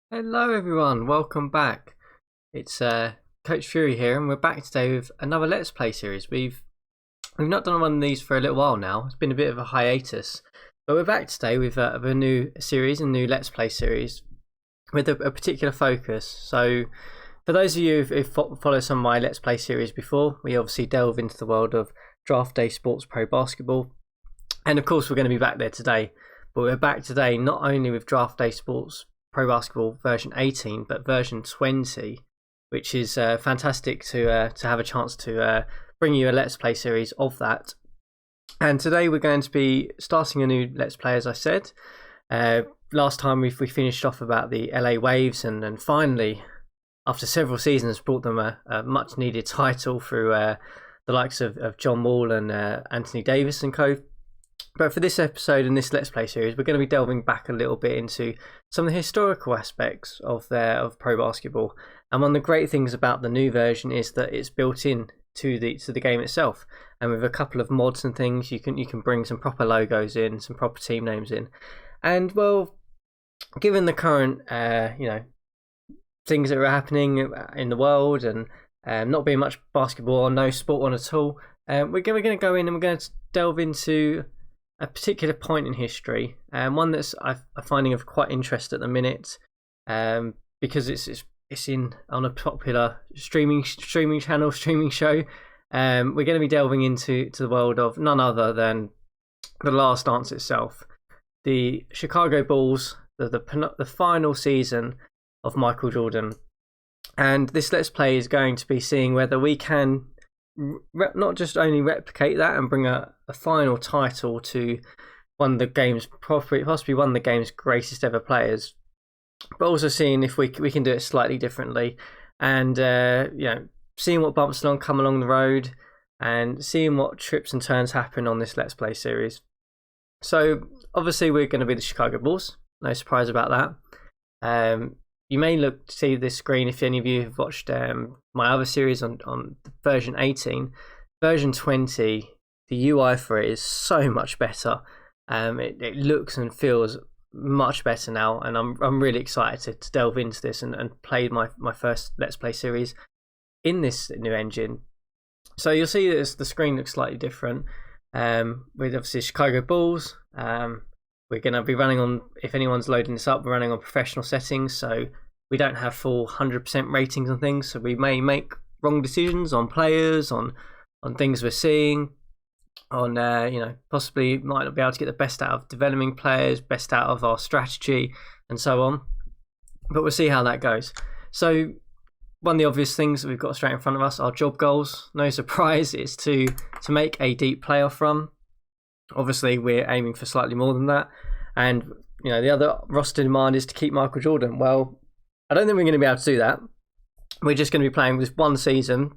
Hello everyone, welcome back. It's Coach Fury here, and we're back today with another Let's Play series. We've not done one of these for a little while now. It's been a bit of a hiatus, but we're back today with a new series, a new Let's Play series with a particular focus. So, for those of you who've followed some of my Let's Play series before, we obviously delve into the world of Draft Day Sports Pro Basketball, and of course we're going to be back there today. But we're back today not only with Draft Day Sports Pro Basketball version 18, but version 20, which is fantastic to have a chance to bring you a Let's Play series of that. And today we're going to be starting a new Let's Play, as I said. Last time we finished off about the LA Waves, and finally, after several seasons, brought them a much needed title through the likes of John Wall and Anthony Davis and co. But for this episode and this Let's Play series, we're going to be delving back a little bit into some of the historical aspects of pro basketball. And one of the great things about the new version is that it's built in to the game itself. And with a couple of mods and things, you can bring some proper logos in, some proper team names in. And well, given the current things that are happening in the world, and not being much basketball or no sport on at all, we're going to go in and we're going to delve into a particular point in history, and one that's I'm finding of quite interest at the minute, because it's in on a popular streaming channel, streaming show. We're going to be delving into the world of none other than The Last Dance itself, the Chicago Bulls, the final season of Michael Jordan, and this Let's Play is going to be seeing whether we can not just only replicate that and bring a final title to one of the game's possibly one of the game's greatest ever players, but also seeing if we can do it slightly differently, and seeing what bumps come along the road, and seeing what trips and turns happen on this Let's Play series. So obviously we're going to be the Chicago Bulls, no surprise about that. You may look to see this screen if any of you have watched my other series on version 18. Version 20, the UI for it is so much better. It looks and feels much better now, and I'm really excited to delve into this and play my first Let's Play series in this new engine. So you'll see that the screen looks slightly different. With obviously Chicago Bulls. We're going to be running on, if anyone's loading this up, we're running on professional settings, so we don't have full 100% ratings on things, so we may make wrong decisions on players, on things we're seeing, on possibly might not be able to get the best out of developing players, best out of our strategy, and so on. But we'll see how that goes. So one of the obvious things that we've got straight in front of us, our job goals, no surprise, is to make a deep playoff run. Obviously, we're aiming for slightly more than that. And, the other roster demand is to keep Michael Jordan. Well, I don't think we're going to be able to do that. We're just going to be playing with one season.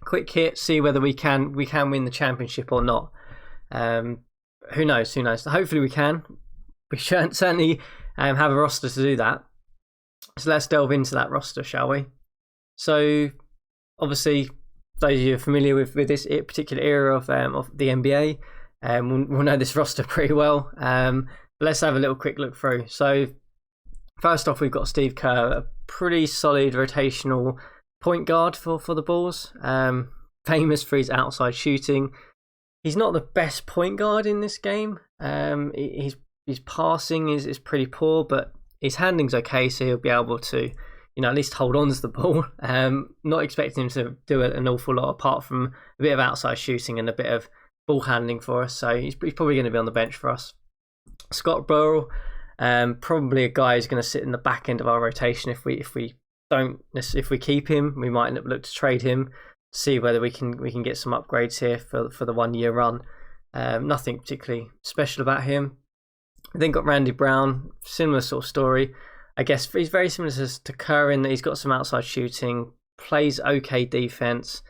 Quick hit, see whether we can win the championship or not. Who knows? Hopefully we can. We certainly have a roster to do that. So let's delve into that roster, shall we? So, obviously, those of you who are familiar with this particular era of the NBA, we'll know this roster pretty well. But let's have a little quick look through. So first off, we've got Steve Kerr, a pretty solid rotational point guard for the Bulls. Famous for his outside shooting. He's not the best point guard in this game. His passing is pretty poor, but his handling's okay, so he'll be able to at least hold on to the ball. Not expecting him to do an awful lot apart from a bit of outside shooting and a bit of ball handling for us, so he's probably going to be on the bench for us. Scott Burrell, probably a guy who's going to sit in the back end of our rotation. If we keep him, we might look to trade him, see whether we can get some upgrades here for the 1 year run. Nothing particularly special about him. Then got Randy Brown, similar sort of story. I guess he's very similar to Kerr in that he's got some outside shooting, plays okay defense,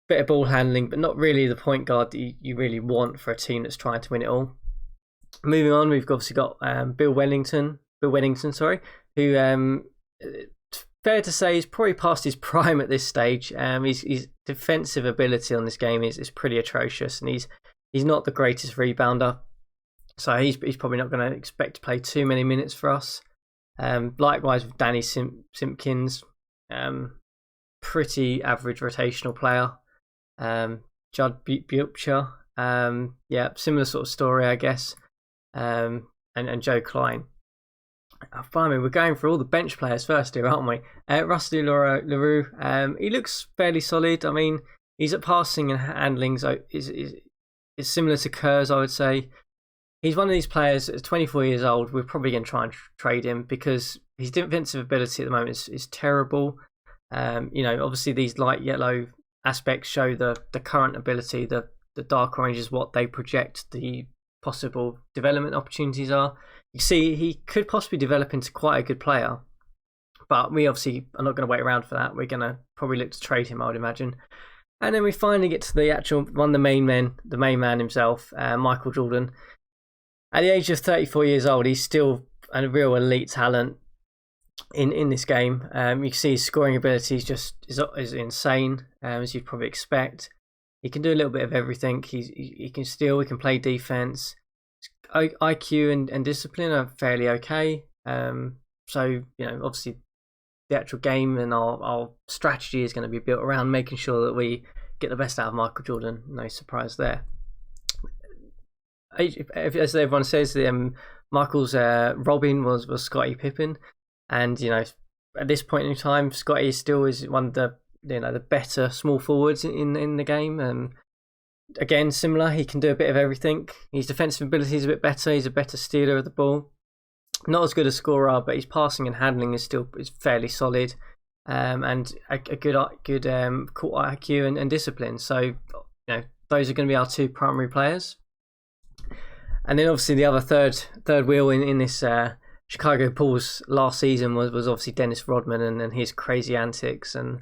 bit of ball handling, but not really the point guard that you really want for a team that's trying to win it all. Moving on, we've obviously got Bill Wennington, who fair to say is probably past his prime at this stage. His defensive ability on this game is pretty atrocious, and he's not the greatest rebounder, so he's probably not going to expect to play too many minutes for us. Likewise with Danny Simpkins, pretty average rotational player. Judd Butcher, yeah, similar sort of story, I guess. And Joe Klein. Finally, we're going for all the bench players first here, aren't we? Rusty LaRue, he looks fairly solid. I mean, he's at passing and handling, so is similar to Kurz, I would say. He's one of these players at 24 years old. We're probably going to try and trade him because his defensive ability at the moment is terrible. Obviously these light yellow aspects show the current ability. The dark orange is what they project the possible development opportunities are. You see, he could possibly develop into quite a good player, but we obviously are not going to wait around for that. We're going to probably look to trade him, I would imagine. And then we finally get to the actual one, the main man himself, Michael Jordan. At the age of 34 years old, he's still a real elite talent in this game. You can see his scoring ability is insane, as you'd probably expect. He can do a little bit of everything. He can steal, he can play defense. IQ and discipline are fairly okay. So, obviously the actual game and our strategy is going to be built around making sure that we get the best out of Michael Jordan. No surprise there. As everyone says, Michael's Robin was Scottie Pippen, and at this point in time, Scottie still is one of the better small forwards in the game. Again, similar, he can do a bit of everything. His defensive ability is a bit better. He's a better stealer of the ball. Not as good a scorer, but his passing and handling is fairly solid, and a good court IQ and discipline. So those are going to be our two primary players. And then obviously the other third wheel in this Chicago Bulls last season was obviously Dennis Rodman and his crazy antics. And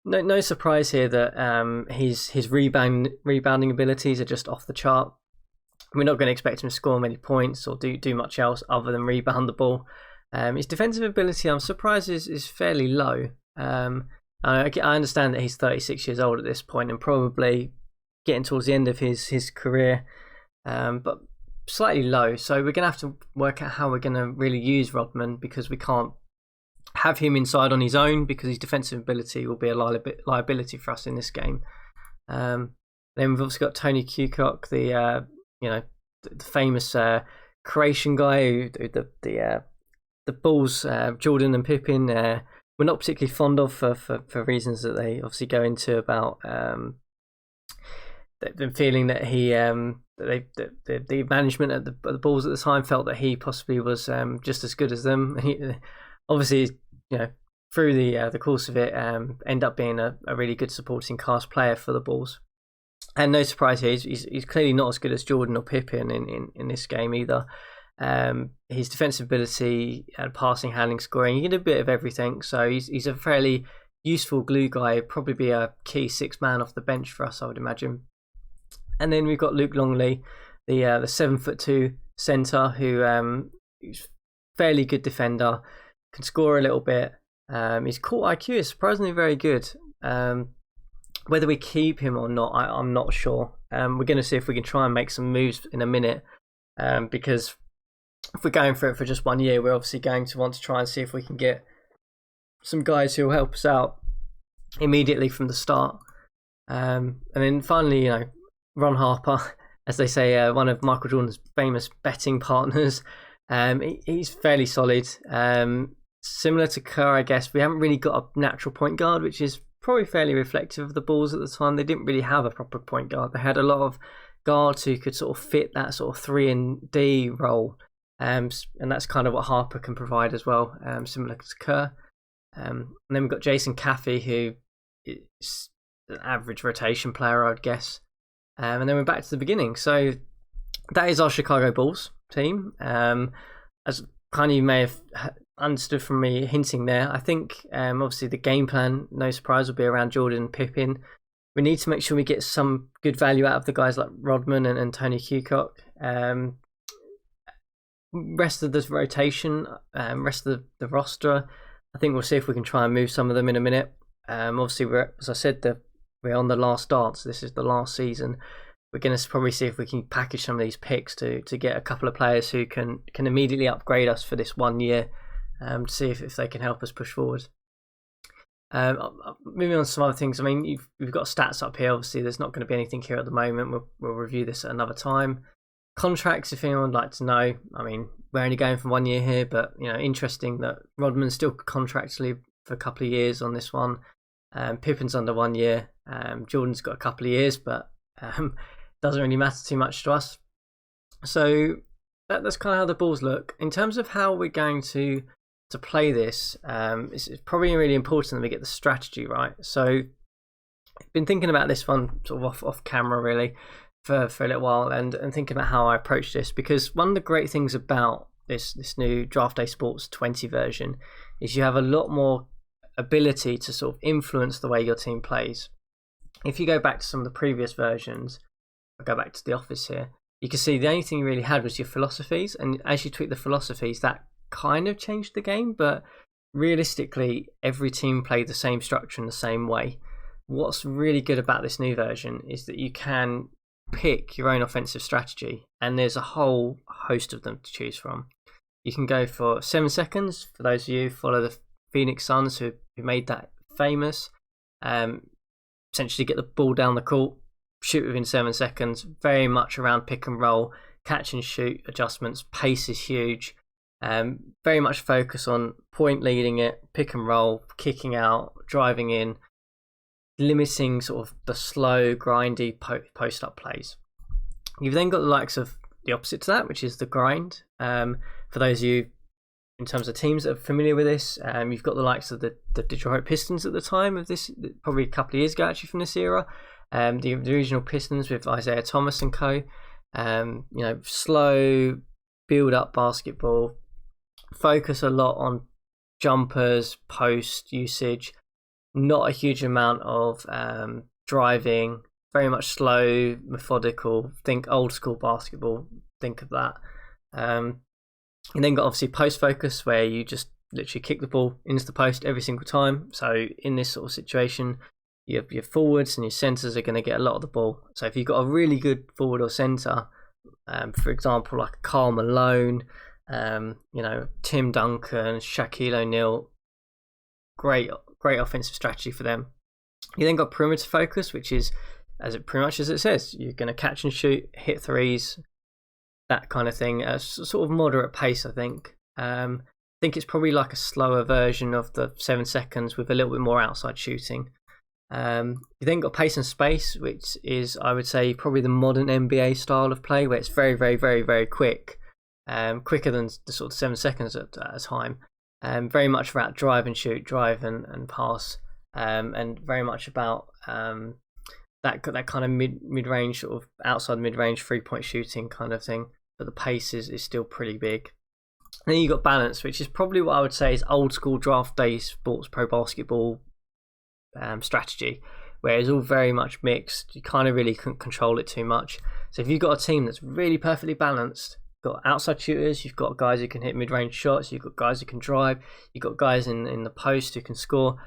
no surprise here that his rebounding abilities are just off the chart. We're not going to expect him to score many points or do much else other than rebound the ball. His defensive ability, I'm surprised, is fairly low. I understand that he's 36 years old at this point and probably getting towards the end of his career, but slightly low. So we're going to have to work out how we're going to really use Rodman, because we can't have him inside on his own because his defensive ability will be a liability for us in this game. Then we've also got Tony Kukoc, the famous Croatian guy who the Bulls, Jordan and Pippen, were not particularly fond of for reasons that they obviously go into about them feeling that the management at the Bulls at the time felt that he possibly was just as good as them. He, obviously, through the course of it, end up being a really good supporting cast player for the Bulls. And no surprise here, he's clearly not as good as Jordan or Pippen in this game either. His defensive ability, passing, handling, scoring, he can do a bit of everything. So he's a fairly useful glue guy. He'd probably be a key sixth man off the bench for us, I would imagine. And then we've got Luke Longley, the 7'2" centre, who's fairly good defender, can score a little bit. His court IQ is surprisingly very good. Whether we keep him or not, I'm not sure. We're going to see if we can try and make some moves in a minute, because if we're going for it for just 1 year, we're obviously going to want to try and see if we can get some guys who will help us out immediately from the start. And then finally, Ron Harper, as they say, one of Michael Jordan's famous betting partners. He's fairly solid. Similar to Kerr, I guess. We haven't really got a natural point guard, which is probably fairly reflective of the Bulls at the time. They didn't really have a proper point guard. They had a lot of guards who could sort of fit that sort of 3-and-D role. And that's kind of what Harper can provide as well, similar to Kerr. And then we've got Jason Caffey, who is an average rotation player, I would guess. And then we're back to the beginning. So that is our Chicago Bulls team. As kind of you may have understood from me hinting there, I think obviously the game plan, no surprise, will be around Jordan and Pippen. We need to make sure we get some good value out of the guys like Rodman and Tony Kukoc. Rest of this rotation, rest of the roster, I think we'll see if we can try and move some of them in a minute. Obviously, as I said, we're on the last dance. This is the last season. We're going to probably see if we can package some of these picks to get a couple of players who can immediately upgrade us for this 1 year. to see if they can help us push forward. Moving on to some other things. I mean, you've got stats up here. Obviously, there's not going to be anything here at the moment. We'll review this at another time. Contracts, if anyone would like to know. I mean, we're only going for 1 year here, but interesting that Rodman's still contractually for a couple of years on this one. Pippen's under 1 year. Jordan's got a couple of years, but doesn't really matter too much to us. So that's kind of how the balls look. In terms of how we're going to play this, it's probably really important that we get the strategy right. So I've been thinking about this one sort of off camera really for a little while, and thinking about how I approach this, because one of the great things about this new Draft Day Sports 20 version is you have a lot more ability to sort of influence the way your team plays. If you go back to some of the previous versions, I'll go back to the office here, you can see the only thing you really had was your philosophies, and as you tweak the philosophies, that kind of changed the game, but realistically every team played the same structure in the same way. What's really good about this new version is that you can pick your own offensive strategy, and there's a whole host of them to choose from. You can go for 7 seconds, for those of you who follow the Phoenix Suns who made that famous. Essentially get the ball down the court, shoot within 7 seconds, very much around pick and roll, catch and shoot adjustments, pace is huge. Very much focus on point leading it, pick and roll, kicking out, driving in, limiting sort of the slow, grindy post up plays. You've then got the likes of the opposite to that, which is the grind. For those of you in terms of teams that are familiar with this, you've got the likes of the Detroit Pistons at the time of this, probably a couple of years ago actually from this era. The original Pistons with Isaiah Thomas and co. Slow build up basketball, focus a lot on jumpers, post usage, not a huge amount of driving, very much slow, methodical. Think old school basketball, think of that. And then got obviously post focus, where you just literally kick the ball into the post every single time. So in this sort of situation, your forwards and your centers are going to get a lot of the ball. So if you've got a really good forward or center, for example, like Karl Malone, Tim Duncan, Shaquille O'Neal, great offensive strategy for them. You then got perimeter focus, which is pretty much as it says. You're going to catch and shoot, hit threes, that kind of thing, at a sort of moderate pace. I think it's probably like a slower version of the 7 seconds with a little bit more outside shooting. You then got pace and space, which is, I would say, probably the modern NBA style of play, where it's very, very, very, very quick, quicker than the sort of 7 seconds at a time. Very much about drive and shoot, drive and pass, and very much about that kind of mid-range, sort of outside mid-range 3-point shooting kind of thing. But the pace is still pretty big. And then you got balance, which is probably what I would say is old school Draft Day Sports Pro Basketball strategy, where it's all very much mixed. You kind of really couldn't control it too much. So if you've got a team that's really perfectly balanced, you've got outside shooters, you've got guys who can hit mid-range shots, you've got guys who can drive, you've got guys in the post who can score.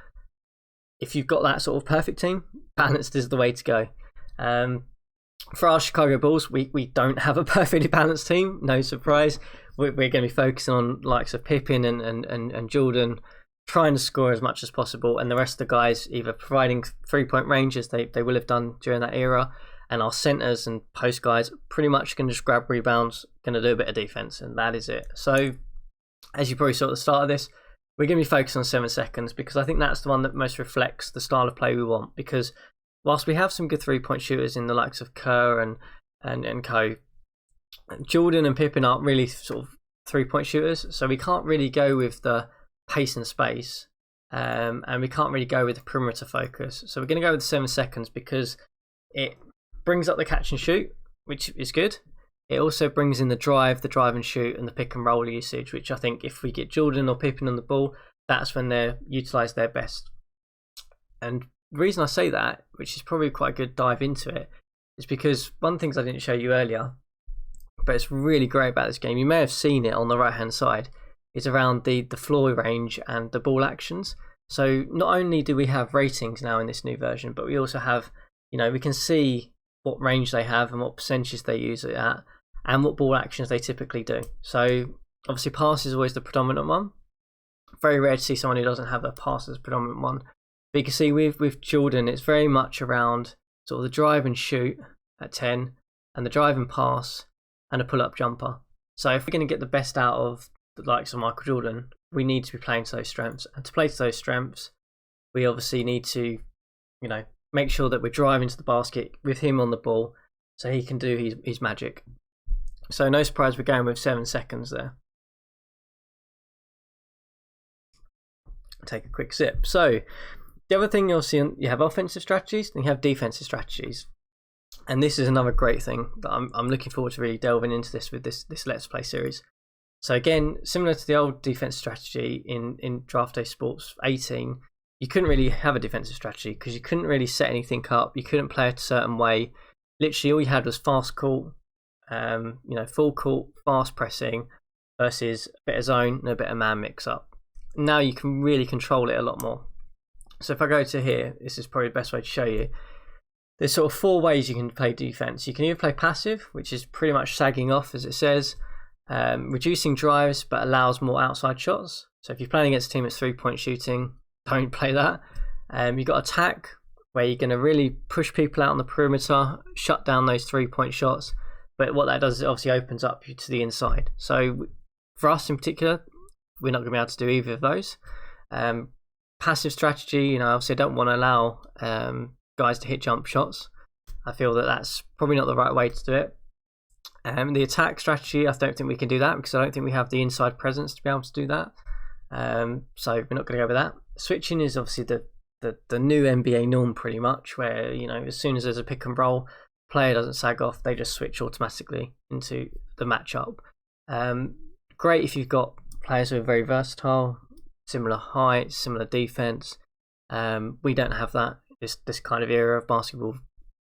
If you've got that sort of perfect team, balanced is the way to go. For our Chicago Bulls, we don't have a perfectly balanced team, no surprise. We're going to be focusing on likes of Pippen and Jordan, trying to score as much as possible, and the rest of the guys either providing 3-point range as they will have done during that era, and our centers and post guys pretty much can just grab rebounds, going to do a bit of defense, and that is it. So as you probably saw at the start of this, we're going to be focused on 7 seconds, because I think that's the one that most reflects the style of play we want. Because whilst we have some good 3-point shooters in the likes of Kerr and co, Jordan and Pippen aren't really sort of 3-point shooters, so we can't really go with the pace and space, and we can't really go with the perimeter focus. So we're going to go with 7 seconds because it brings up the catch and shoot, which is good. It also brings in the drive and shoot, and the pick and roll usage, which I think if we get Jordan or Pippen on the ball, that's when they're utilised their best. And the reason I say that, which is probably quite a good dive into it, is because one of the things I didn't show you earlier, but it's really great about this game, you may have seen it on the right hand side, is around the floor range and the ball actions. So not only do we have ratings now in this new version, but we also have, we can see what range they have and what percentages they use it at, and what ball actions they typically do. So obviously pass is always the predominant one, Very rare to see someone who doesn't have a pass as a predominant one. But you can see with Jordan, it's very much around sort of the drive and shoot at 10, and the drive and pass, and a pull-up jumper. So if we're going to get the best out of the likes of Michael Jordan, we need to be playing to those strengths. And to play to those strengths, we obviously need to, make sure that we're driving to the basket with him on the ball so he can do his magic. So no surprise we're going with 7 seconds there. Take a quick sip. So the other thing you'll see, you have offensive strategies and you have defensive strategies. And this is another great thing that I'm looking forward to really delving into this with this Let's Play series. So again, similar to the old defense strategy in Draft Day Sports 18, you couldn't really have a defensive strategy because you couldn't really set anything up. You couldn't play it a certain way. Literally all you had was fast court, full court, fast pressing versus a bit of zone and a bit of man mix up. Now you can really control it a lot more. So if I go to here, this is probably the best way to show you. There's sort of 4 ways you can play defense. You can either play passive, which is pretty much sagging off as it says, reducing drives but allows more outside shots. So if you're playing against a team that's 3-point shooting, don't play that. You've got attack, where you're going to really push people out on the perimeter, shut down those 3-point shots. But what that does is it obviously opens up you to the inside. So for us in particular, we're not going to be able to do either of those. Passive strategy, obviously I don't want to allow guys to hit jump shots. I feel that that's probably not the right way to do it. The attack strategy, I don't think we can do that because I don't think we have the inside presence to be able to do that. So we're not going to go with that. Switching is obviously the new NBA norm pretty much, where as soon as there's a pick and roll, player doesn't sag off, they just switch automatically into the matchup. Great if you've got players who are very versatile, similar height, similar defense. We don't have that. This kind of era of basketball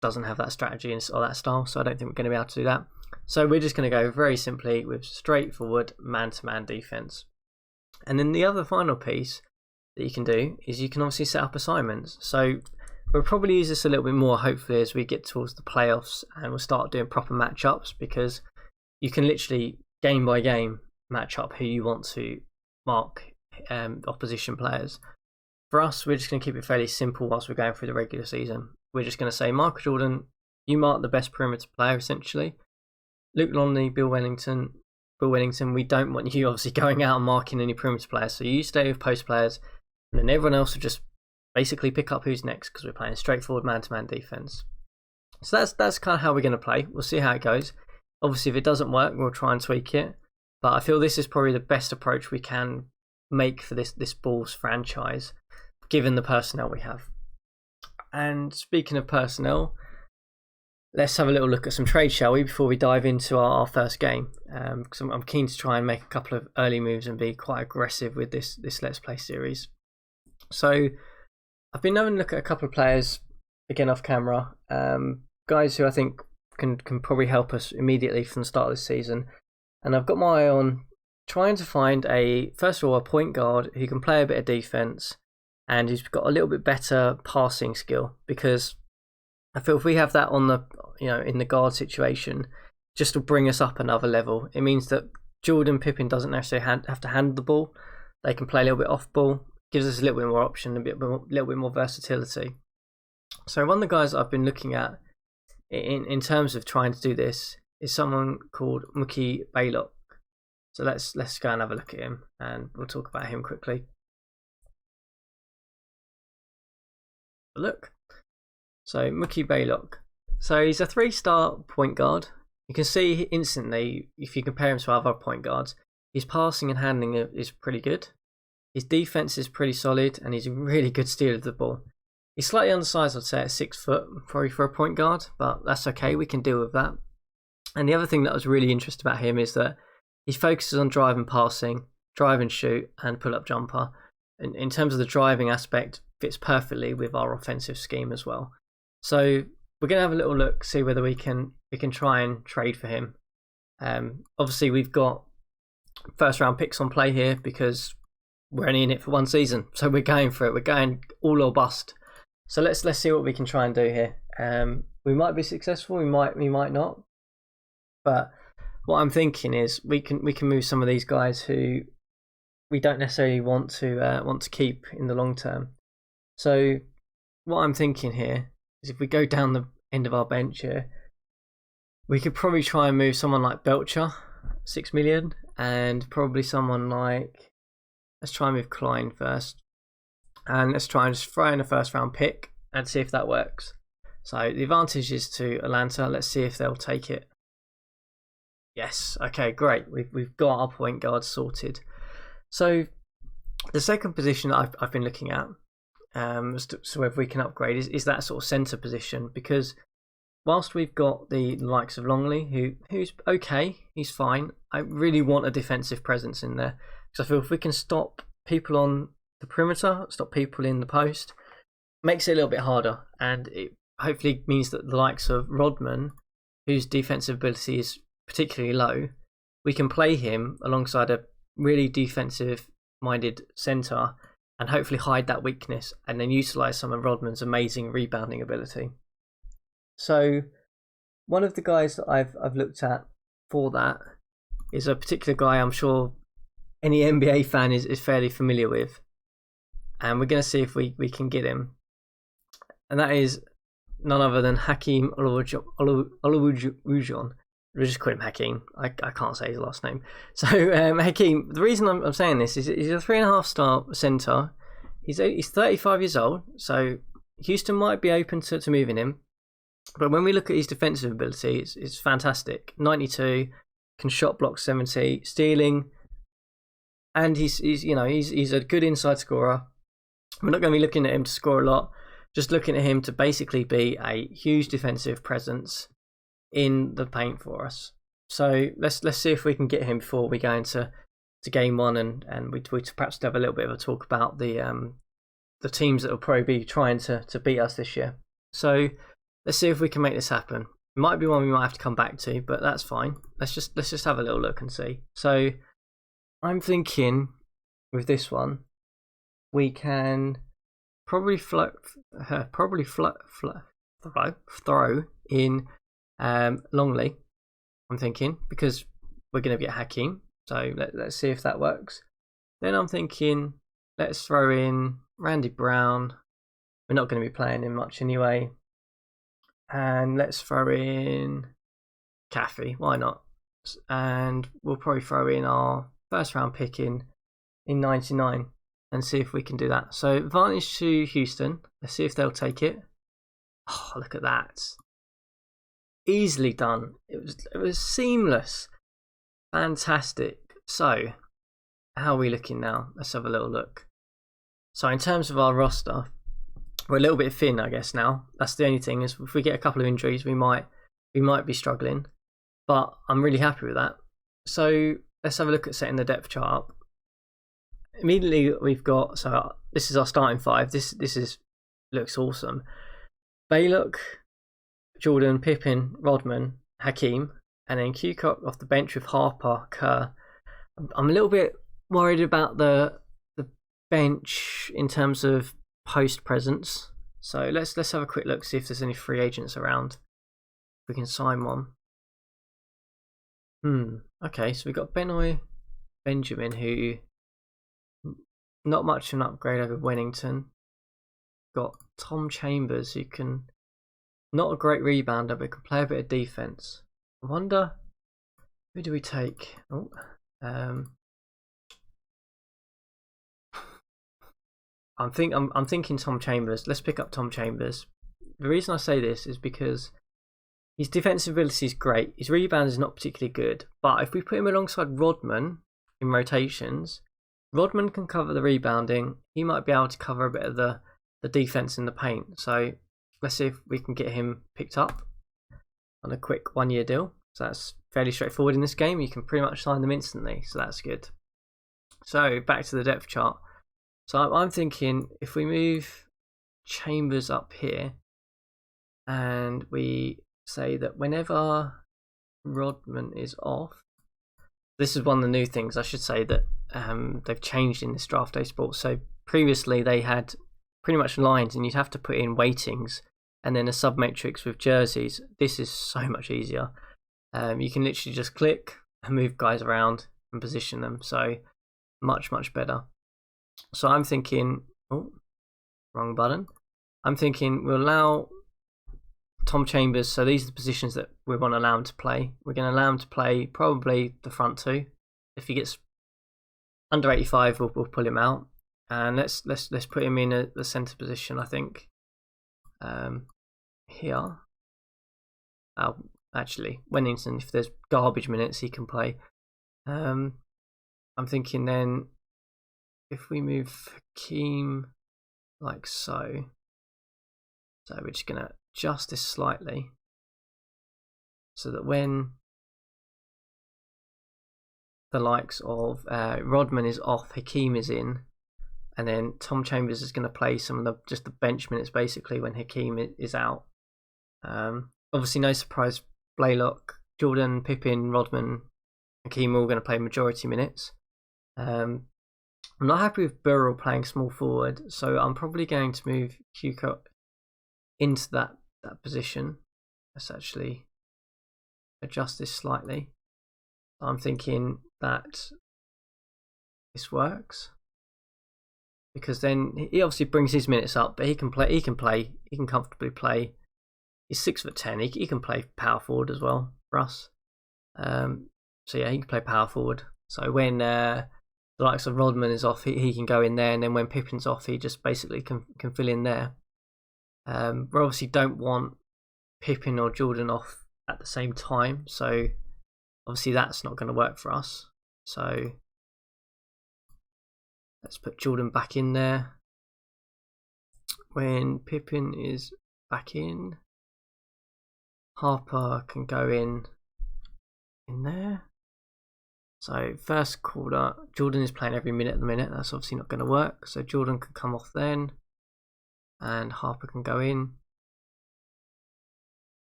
doesn't have that strategy or that style, so I don't think we're going to be able to do that. So we're just going to go very simply with straightforward man-to-man defense. And then the other final piece that you can do is you can obviously set up assignments. So we'll probably use this a little bit more hopefully as we get towards the playoffs and we'll start doing proper matchups, because you can literally game by game match up who you want to mark opposition players. For us, we're just going to keep it fairly simple whilst we're going through the regular season. We're just going to say, Michael Jordan, you mark the best perimeter player essentially. Luke Longley, Bill Wellington, we don't want you obviously going out and marking any perimeter players. So you stay with post players, and then everyone else will just basically pick up who's next, because we're playing straightforward man-to-man defense. So that's kind of how we're going to play. We'll see how it goes. Obviously, if it doesn't work, we'll try and tweak it. But I feel this is probably the best approach we can make for this Bulls franchise, given the personnel we have. And speaking of personnel, let's have a little look at some trades, shall we, before we dive into our first game? Because I'm keen to try and make a couple of early moves and be quite aggressive with this Let's Play series. So I've been having a look at a couple of players, again off camera, guys who I think can probably help us immediately from the start of this season. And I've got my eye on trying to find first of all, a point guard who can play a bit of defense and who's got a little bit better passing skill, because I feel if we have that on the in the guard situation, just to bring us up another level. It means that Jordan, Pippen doesn't necessarily have to handle the ball. They can play a little bit off ball. Gives us a little bit more option, a little bit more versatility. So one of the guys I've been looking at in terms of trying to do this is someone called Mookie Baylock. So let's go and have a look at him, and we'll talk about him quickly. Look. So Mookie Baylock. So he's a 3-star point guard. You can see instantly, if you compare him to other point guards, his passing and handling is pretty good. His defense is pretty solid, and he's a really good stealer of the ball. He's slightly undersized, I'd say, at 6 foot, probably for a point guard, but that's okay. We can deal with that. And the other thing that I was really interested about him is that he focuses on drive and passing, drive and shoot, and pull-up jumper. In terms of the driving aspect, fits perfectly with our offensive scheme as well. So we're going to have a little look, see whether we can try and trade for him. Obviously, we've got first-round picks on play here because we're only in it for one season, so we're going for it. We're going all or bust. So let's see what we can try and do here. We might be successful, we might not. But what I'm thinking is we can move some of these guys who we don't necessarily want to keep in the long term. So what I'm thinking here is if we go down the end of our bench here, we could probably try and move someone like Belcher, 6 million, and probably someone like, let's try and move Klein first, and let's try and just throw in a first round pick and see if that works. So the advantage is to Atlanta. Let's see if they'll take it. Yes, okay, great. We've got our point guard sorted. So the second position that I've been looking at, so if we can upgrade, is that sort of centre position, because whilst we've got the likes of Longley, who's okay, he's fine, I really want a defensive presence in there. Because I feel if we can stop people on the perimeter, stop people in the post, makes it a little bit harder. And it hopefully means that the likes of Rodman, whose defensive ability is particularly low, we can play him alongside a really defensive-minded centre and hopefully hide that weakness and then utilise some of Rodman's amazing rebounding ability. So one of the guys that I've looked at for that is a particular guy I'm sure any NBA fan is fairly familiar with, and we're going to see if we can get him, and that is none other than Hakeem Olajuwon. We'll just call him Hakeem. I can't say his last name. So Hakeem, the reason I'm saying this is he's a 3.5-star centre. He's 35 years old, so Houston might be open to moving him. But when we look at his defensive ability, it's fantastic. 92, can shot block 70, stealing, and he's a good inside scorer. We're not going to be looking at him to score a lot, just looking at him to basically be a huge defensive presence in the paint for us. So let's see if we can get him before we go into game one, and we perhaps have a little bit of a talk about the teams that will probably be trying to beat us this year. So let's see if we can make this happen. It might be one we might have to come back to, but that's fine. Let's just have a little look and see. So I'm thinking with this one, we can probably throw in Longley. I'm thinking, because we're going to get Hakeem. So let's see if that works. Then I'm thinking, let's throw in Randy Brown. We're not going to be playing him much anyway. And let's throw in Caffey. Why not? And we'll probably throw in our first round pick in 99 and see if we can do that. So advantage to Houston. Let's see if they'll take it. Oh, look at that. Easily done. It was seamless. Fantastic. So how are we looking now? Let's have a little look. So in terms of our roster, we're a little bit thin, I guess, now. That's the only thing, is if we get a couple of injuries, we might be struggling. But I'm really happy with that. So let's have a look at setting the depth chart up. Immediately we've got, so this is our starting five. This looks awesome. Baylock, Jordan, Pippen, Rodman, Hakeem, and then Kukoc off the bench with Harper, Kerr. I'm a little bit worried about the bench in terms of post presence. So let's have a quick look, see if there's any free agents around. If we can sign one. Okay, so we've got Benoit Benjamin, who not much of an upgrade over Wennington. Got Tom Chambers, who can, not a great rebounder, but can play a bit of defense. I wonder, who do we take? I'm thinking Tom Chambers. Let's pick up Tom Chambers. The reason I say this is because his defensive ability is great. His rebound is not particularly good. But if we put him alongside Rodman in rotations, Rodman can cover the rebounding. He might be able to cover a bit of the defense in the paint. So let's see if we can get him picked up on a quick 1-year deal. So that's fairly straightforward in this game. You can pretty much sign them instantly. So that's good. So back to the depth chart. So I'm thinking if we move Chambers up here and we say that whenever Rodman is off, this is one of the new things I should say that they've changed in this draft day sport. So previously they had pretty much lines and you'd have to put in weightings and then a sub matrix with jerseys. This is so much easier. You can literally just click and move guys around and position them. So much better. So I'm thinking, oh, wrong button. I'm thinking we'll allow Tom Chambers. So these are the positions that we want to allow him to play. We're going to allow him to play probably the front two. If he gets under 85, we'll pull him out, and let's put him in the centre position. I think here. Actually, Wennington, if there's garbage minutes, he can play. I'm thinking then if we move Hakeem like so. So we're just going to adjust this slightly so that when the likes of Rodman is off, Hakeem is in, and then Tom Chambers is going to play some of just the bench minutes basically when Hakeem is out. Obviously, no surprise, Blaylock, Jordan, Pippen, Rodman, Hakeem are all going to play majority minutes. I'm not happy with Burrell playing small forward, so I'm probably going to move Kukoc into that position. Let's actually adjust this slightly. I'm thinking that this works because then he obviously brings his minutes up, but he can comfortably play. He's 6'10". He can play power forward as well for us. So yeah, he can play power forward. So when the likes of Rodman is off, he can go in there, and then when Pippen's off, he just basically can fill in there. We obviously don't want Pippen or Jordan off at the same time, so obviously that's not going to work for us. So let's put Jordan back in there. When Pippen is back in, Harper can go in there. So first quarter, Jordan is playing every minute at the minute. That's obviously not going to work. So Jordan can come off then, and Harper can go in.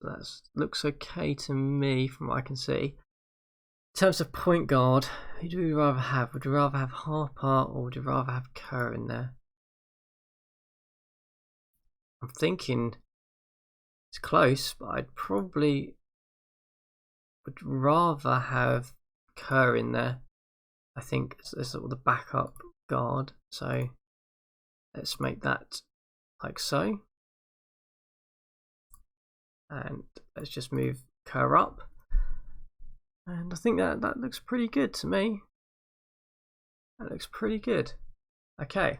That looks okay to me from what I can see. In terms of point guard, who do we rather have? Would you rather have Harper or would you rather have Kerr in there? I'm thinking it's close, but I'd probably would rather have Kerr in there. I think it's sort of the backup guard. So let's make that like so. And let's just move Kerr up. And I think that looks pretty good to me. That looks pretty good. Okay.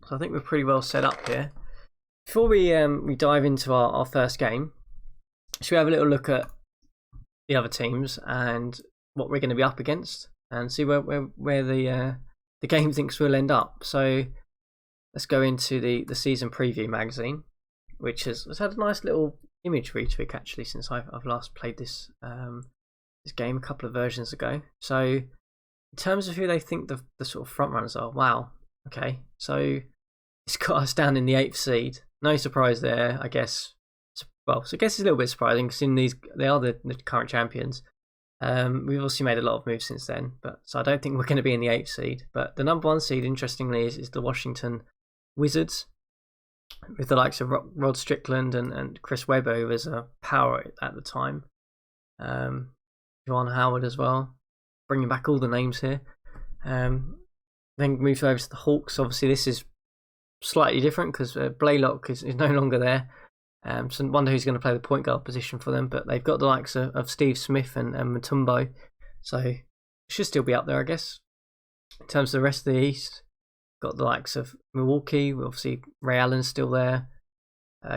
So I think we're pretty well set up here. Before we dive into our first game, should we have a little look at the other teams and what we're going to be up against and see where the game thinks we'll end up. So let's go into the season preview magazine, which has had a nice little image retweak actually since I've last played this game a couple of versions ago. So in terms of who they think the sort of front runners are, wow, okay, so it's got us down in the 8th seed. No surprise there, I guess. Well, so I guess it's a little bit surprising because they are the current champions. We've also made a lot of moves since then, but so I don't think we're going to be in the 8th seed. But the number 1 seed, interestingly, is the Washington Wizards, with the likes of Rod Strickland and Chris Webber, who was a power at the time. John Howard as well, bringing back all the names here. Then moves over to the Hawks. Obviously, this is slightly different because Blaylock is no longer there. So I wonder who's going to play the point guard position for them. But they've got the likes of Steve Smith and Mutombo, so should still be up there, I guess. In terms of the rest of the East, got the likes of Milwaukee. Obviously, Ray Allen's still there.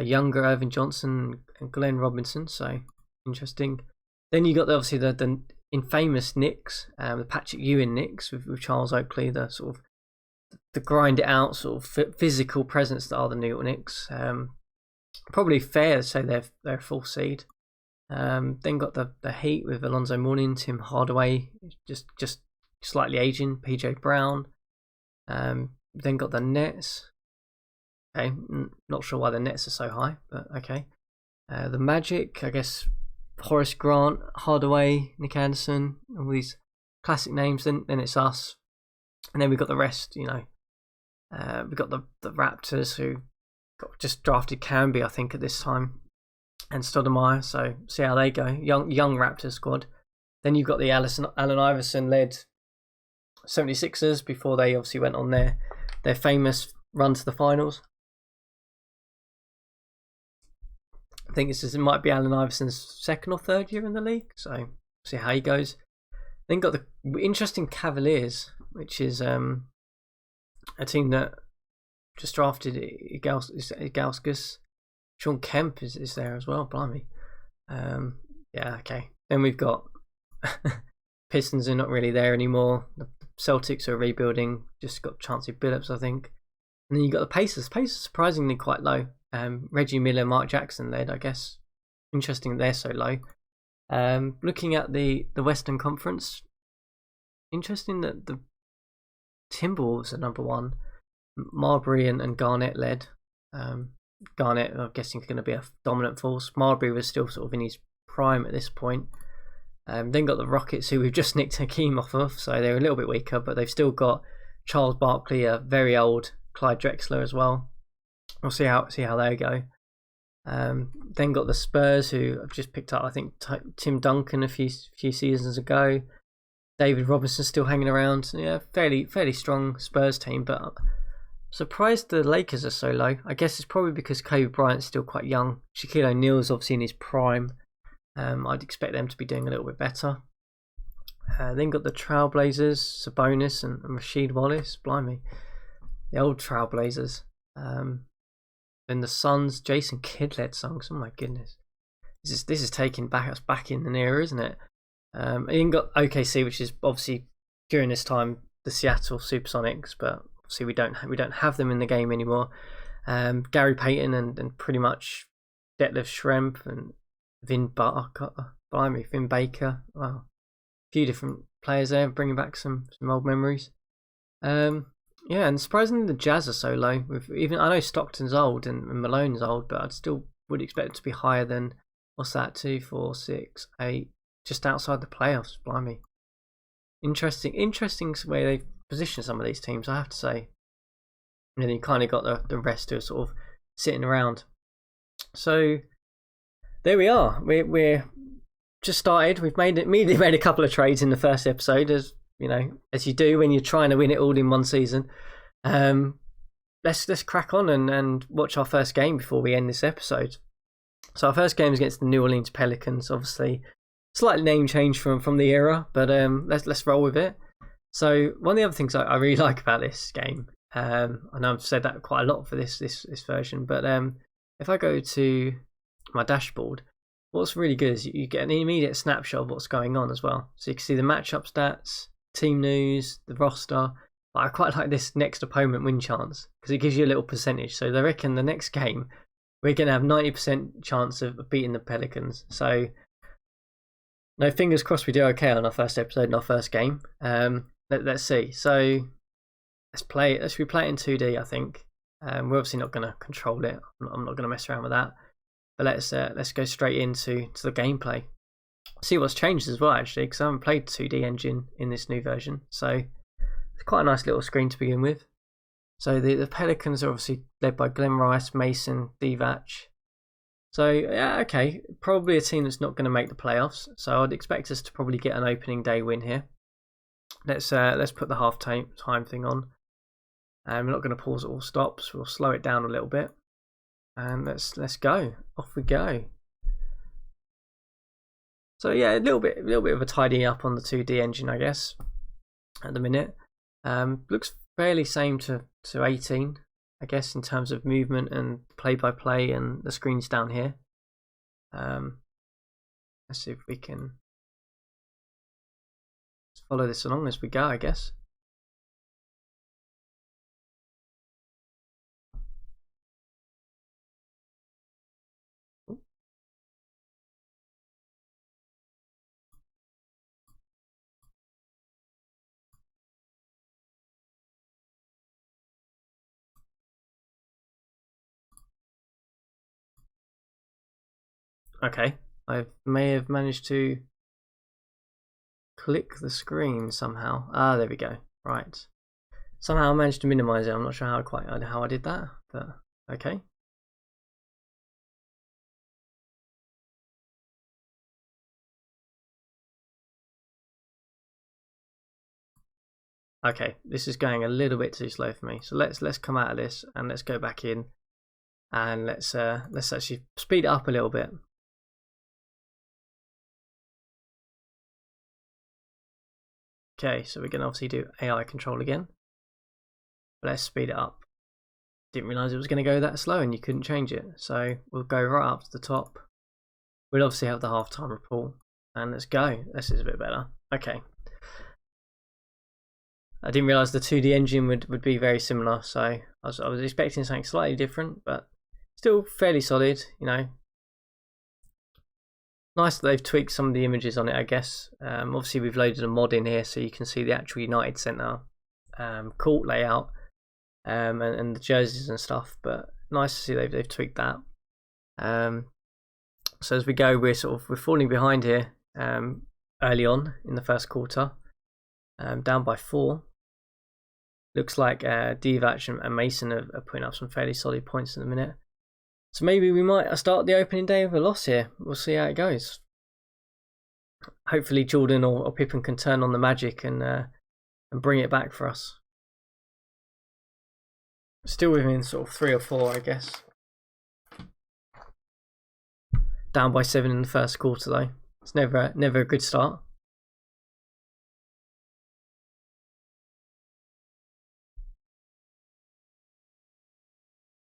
Younger Irvin Johnson and Glenn Robinson. So interesting. Then you got obviously the infamous Knicks, the Patrick Ewing Knicks with Charles Oakley, the sort of the grind it out sort of physical presence that are the New York Knicks. Probably fair to say they're a full seed. Then got the Heat with Alonzo Mourning, Tim Hardaway, just slightly aging, PJ Brown. Then got the Nets. Okay, not sure why the Nets are so high, but okay. The Magic, I guess Horace Grant, Hardaway, Nick Anderson, all these classic names. Then it's us, and then we got the rest. You know, we got the Raptors who just drafted Canby, I think, at this time, and Stoudemire. So see how they go. Young Raptors squad. Then you've got the Allen Iverson led 76ers before they obviously went on their famous run to the finals. I think it might be Allen Iverson's second or third year in the league, so see how he goes. Then got the interesting Cavaliers, which is a team that just drafted Igauskas. Sean Kemp is there as well, blimey. Yeah, okay. Then we've got Pistons are not really there anymore. The Celtics are rebuilding, just got Chauncey Billups, I think. And then you got the Pacers. Pacers surprisingly quite low. Reggie Miller, Mark Jackson led, I guess. Interesting that they're so low. Looking at the Western Conference, interesting that the Timberwolves are number one. Marbury and Garnett led. Garnett, I'm guessing, is going to be a dominant force. Marbury was still sort of in his prime at this point. Then got the Rockets, who we've just nicked Hakeem off of, so they're a little bit weaker, but they've still got Charles Barkley, a very old Clyde Drexler as well. We'll see how they go. Then got the Spurs, who I've just picked up, I think, Tim Duncan a few seasons ago. David Robinson still hanging around. Yeah, fairly strong Spurs team, but I'm surprised the Lakers are so low. I guess it's probably because Kobe Bryant's still quite young. Shaquille O'Neal's obviously in his prime. I'd expect them to be doing a little bit better. Then got the Trailblazers, Sabonis and Rasheed Wallace. Blimey, the old Trailblazers. Then the Suns, Jason Kidd led Suns. Oh my goodness, this is taking us back in an era, isn't it? And then got OKC, which is obviously during this time the Seattle Supersonics, but obviously we don't have them in the game anymore. Gary Payton and pretty much Detlef Schrempf and Vin Baker. Wow, a few different players there, bringing back some old memories. Yeah, and surprisingly the Jazz are so low. I know Stockton's old and Malone's old, but I'd still would expect it to be higher than, what's that, 2, 4, 6, 8, just outside the playoffs. Blimey, interesting way they position some of these teams, I have to say. And then you kind of got the rest who are sort of sitting around. So there we are. We're just started. We've immediately made a couple of trades in the first episode, as you do when you're trying to win it all in one season. Let's crack on and watch our first game before we end this episode. So our first game is against the New Orleans Pelicans. Obviously, slight name change from the era, but let's roll with it. So one of the other things I really like about this game, I know I've said that quite a lot for this version, but if I go to my dashboard, what's really good is you get an immediate snapshot of what's going on as well. So you can see the matchup stats, team news, the roster. But I quite like this next opponent win chance because it gives you a little percentage. So they reckon the next game we're going to have 90% chance of beating the Pelicans. So no, fingers crossed we do okay on our first episode in our first game. Let's see. So let's play it. Let's replay it in 2D, I think. We're obviously not going to control it. I'm not going to mess around with that. But let's go straight into the gameplay. See what's changed as well, actually, because I haven't played 2D Engine in this new version. So it's quite a nice little screen to begin with. So the Pelicans are obviously led by Glenn Rice, Mason, Divac. So yeah, okay, probably a team that's not going to make the playoffs. So I'd expect us to probably get an opening day win here. Let's put the half time thing on. We're not going to pause at all stops. We'll slow it down a little bit. And let's go. Off we go. So yeah, a little bit of a tidy up on the 2D engine, I guess, at the minute. Looks fairly same to 18, I guess, in terms of movement and play-by-play and the screens down here. Let's see if we can follow this along as we go, I guess. Okay, I may have managed to click the screen somehow. Ah, there we go. Right. Somehow I managed to minimize it. I'm not sure how I did that, but okay. Okay, this is going a little bit too slow for me. So let's come out of this and let's go back in, and let's actually speed it up a little bit. Okay, so we're going to obviously do AI control again. Let's speed it up. Didn't realise it was going to go that slow and you couldn't change it. So we'll go right up to the top. We'll obviously have the halftime report. And let's go. This is a bit better. Okay. I didn't realise the 2D engine would be very similar. So I was expecting something slightly different, but still fairly solid, you know. Nice that they've tweaked some of the images on it, I guess. Obviously, we've loaded a mod in here so you can see the actual United Centre court layout and the jerseys and stuff. But nice to see they've tweaked that. So as we go, we're falling behind here early on in the first quarter, down by 4. Looks like Divac and Mason are putting up some fairly solid points in a minute. So maybe we might start the opening day with a loss here. We'll see how it goes. Hopefully Jordan or Pippen can turn on the magic and bring it back for us. Still within sort of 3 or 4, I guess. Down by 7 in the first quarter though. It's never a good start.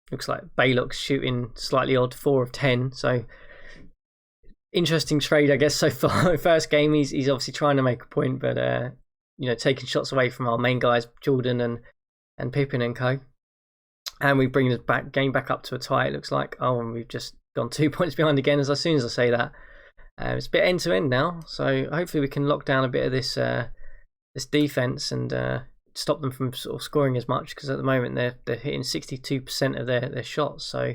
Looks like Baylock's shooting slightly odd, 4 of 10. So interesting trade, I guess, so far. First game, he's obviously trying to make a point, but you know, taking shots away from our main guys, Jordan and Pippen and co. And we bring the game back up to a tie. It looks like. Oh, and we've just gone 2 points behind again. As soon as I say that, it's a bit end to end now. So hopefully we can lock down a bit of this defense and stop them from sort of scoring as much, because at the moment they're hitting 62% of their shots, so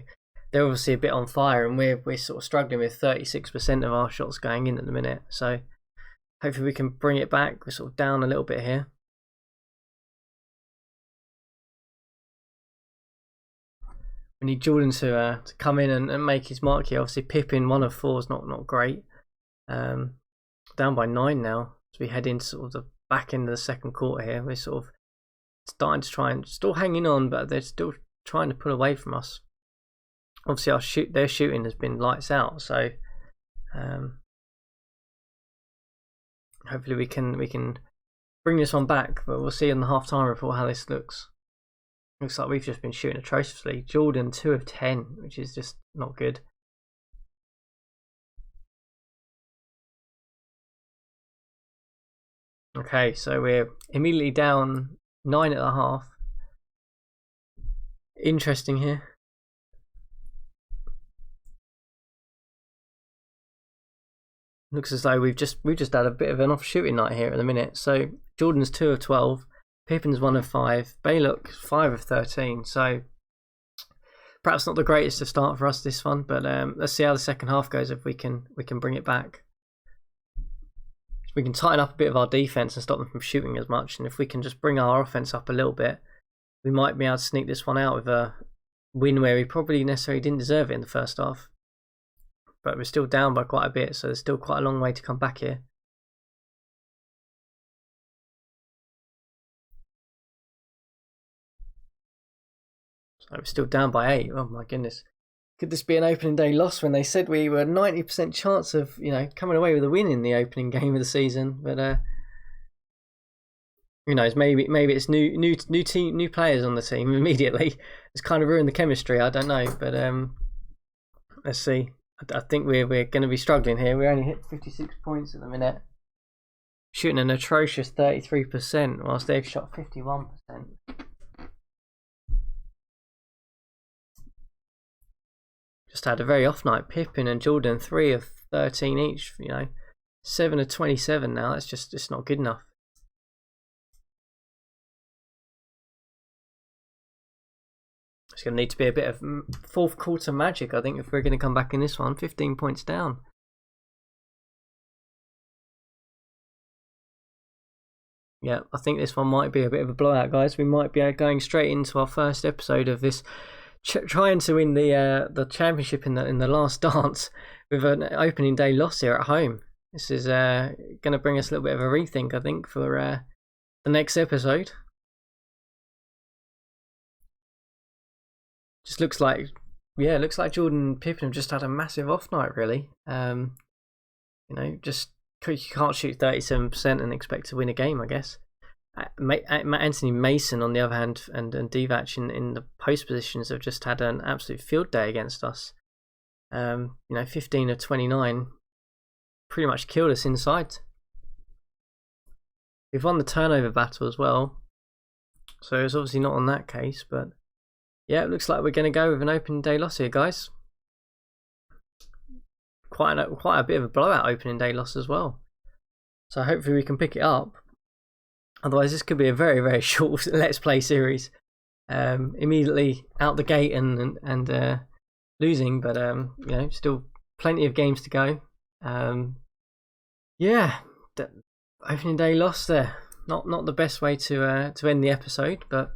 they're obviously a bit on fire, and we're sort of struggling with 36% of our shots going in at the minute. So hopefully we can bring it back. We're sort of down a little bit here. We need Jordan to come in and make his mark here. Obviously Pippen 1 of 4 is not great. Down by 9 now as we head into sort of the back end of the second quarter here. We're sort of starting to try and still hanging on, but they're still trying to pull away from us. Obviously their shooting has been lights out, so hopefully we can bring this one back, but we'll see in the half-time report how this looks. Looks like we've just been shooting atrociously. Jordan 2 of 10, which is just not good. Okay, so we're immediately down 9 at the half. Interesting here. Looks as though we've just had a bit of an off shooting night here at the minute. So Jordan's 2 of 12, Pippen's 1 of 5, Baylock 5 of 13. So perhaps not the greatest to start for us this one, but let's see how the second half goes. If we can bring it back. We can tighten up a bit of our defense and stop them from shooting as much, and if we can just bring our offense up a little bit, we might be able to sneak this one out with a win where we probably necessarily didn't deserve it in the first half. But we're still down by quite a bit, so there's still quite a long way to come back here. So we're still down by 8. Oh my goodness. Could this be an opening day loss when they said we were 90% chance of, you know, coming away with a win in the opening game of the season? But who knows? Maybe it's new players on the team immediately. It's kind of ruined the chemistry. I don't know, but let's see. I think we're going to be struggling here. We only hit 56 points at the minute, shooting an atrocious 33%, whilst they've shot 51%. Just had a very off night. Pippen and Jordan 3 of 13 each. You know, 7 of 27 now. That's just not good enough. It's going to need to be a bit of fourth quarter magic, I think, if we're going to come back in this one. 15 points down. Yeah, I think this one might be a bit of a blowout, guys. We might be going straight into our first episode of this, trying to win the championship in the last dance with an opening day loss here at home. This is going to bring us a little bit of a rethink, I think, for the next episode. Just looks like, yeah, it looks like Jordan and Pippen have just had a massive off night, really. You know, just you can't shoot 37% and expect to win a game, I guess. Anthony Mason, on the other hand, and Divac in the post positions have just had an absolute field day against us. You know, 15 of 29, pretty much killed us inside. We've won the turnover battle as well, so it's obviously not on that case, but yeah, it looks like we're going to go with an opening day loss here, guys. Quite a bit of a blowout opening day loss as well. So hopefully we can pick it up. Otherwise, this could be a very, very short Let's Play series. Immediately out the gate and losing, but you know, still plenty of games to go. Yeah, opening day loss there. Not the best way to end the episode, but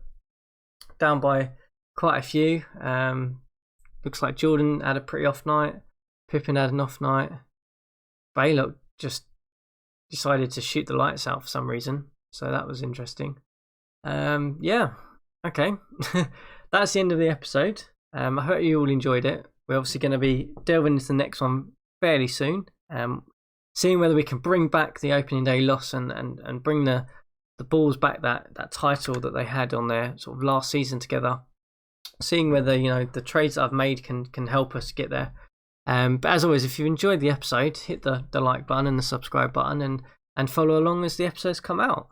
down by quite a few. Looks like Jordan had a pretty off night. Pippen had an off night. Baylock just decided to shoot the lights out for some reason, so that was interesting. Yeah, okay. That's the end of the episode. I hope you all enjoyed it. We're obviously going to be delving into the next one fairly soon. Seeing whether we can bring back the opening day loss and bring the Bulls back that title that they had on their sort of last season together. Seeing whether, you know, the trades that I've made can help us get there. But as always, if you enjoyed the episode, hit the like button and the subscribe button and follow along as the episodes come out.